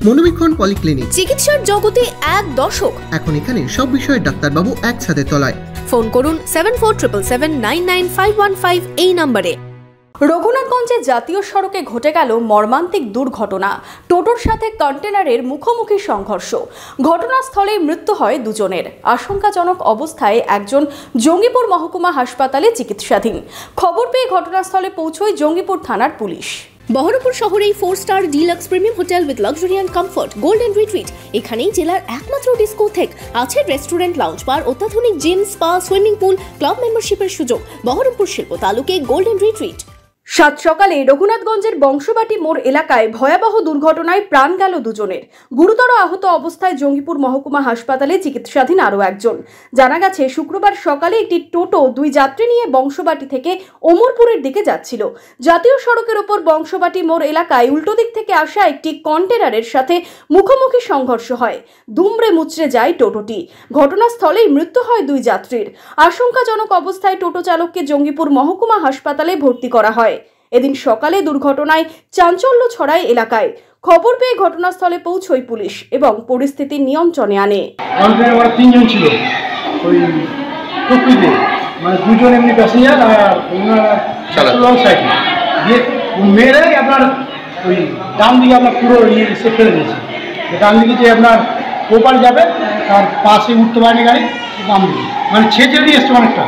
মনোবীক্ষণ polyclinic, চিকিৎসার জগতে এক দশক। এখন এখানে সব বিষয়ে ডাক্তারবাবু একসাথে তলায়। ফোন করুন 7477999515 এই নম্বরে। রঘুনাথগঞ্জে জাতীয় সড়কে ঘটে গেল মর্মান্তিক দুর্ঘটনা। টোটোর সাথে কন্টেনারের মুখোমুখি সংঘর্ষ। ঘটনাস্থলেই মৃত্যু হয় দুজনের। আশঙ্কাজনক অবস্থায় একজন জঙ্গিপুর মহকুমা হাসপাতালে চিকিৎসাধীন। খবর পেয়ে ঘটনাস্থলে পৌঁছয় জঙ্গিপুর থানার পুলিশ। বহরমপুর শহরেই 4 star deluxe premium hotel with luxury and comfort golden retreat. এখানেই জেলার একমাত্র ডিস্কোথেক, আছে রেস্টুরেন্ট, লাউঞ্জ বার, অত্যাধুনিক gym, spa, swimming pool, club মেম্বারশিপের সুযোগ। বহরমপুর শিল্প তালুকে গোল্ডেন রিট্রিট। সাত সকালে রঘুনাথগঞ্জের বংশবাটি মোড় এলাকায় ভয়াবহ দুর্ঘটনায় প্রাণ গেল দুজনের। গুরুতর আহত অবস্থায় জঙ্গিপুর মহকুমা হাসপাতালে চিকিৎসাধীন আরও একজন। জানা গেছে, শুক্রবার সকালে একটি টোটো 2 যাত্রী নিয়ে বংশবাটি থেকে ওমরপুরের দিকে যাচ্ছিল। জাতীয় সড়কের ওপর বংশবাটি মোড় এলাকায় উল্টো দিক থেকে আসা একটি কন্টেনারের সাথে মুখোমুখি সংঘর্ষ হয়। দুমড়ে মুচড়ে যায় টোটোটি। ঘটনাস্থলেই মৃত্যু হয় 2 যাত্রীর। আশঙ্কাজনক অবস্থায় টোটো চালককে জঙ্গিপুর মহকুমা হাসপাতালে ভর্তি করা হয়। এদিন সকালে দুর্ঘটনায় চাঞ্চল্য ছড়ায় এলাকায়। খবর পেয়ে ঘটনাস্থলে পৌঁছয় পুলিশ এবং পরিস্থিতি নিয়ন্ত্রণে আনে। তিনজন ছিল ওই টুকরিতে, মানে দুজন এমনি প্যাসেঞ্জার আর লং সাইড দিয়ে মেয়েরাই আপনার ওই ডান দিকে আপনার পুরো সে ফেলে দিয়েছে। ডান দিকে যে আপনার ওপার যাবে তার পাশে উঠতে পারেনি গাড়ি, বাম দিকে মানে ছেঁচে দিয়ে এসছে অনেকটা।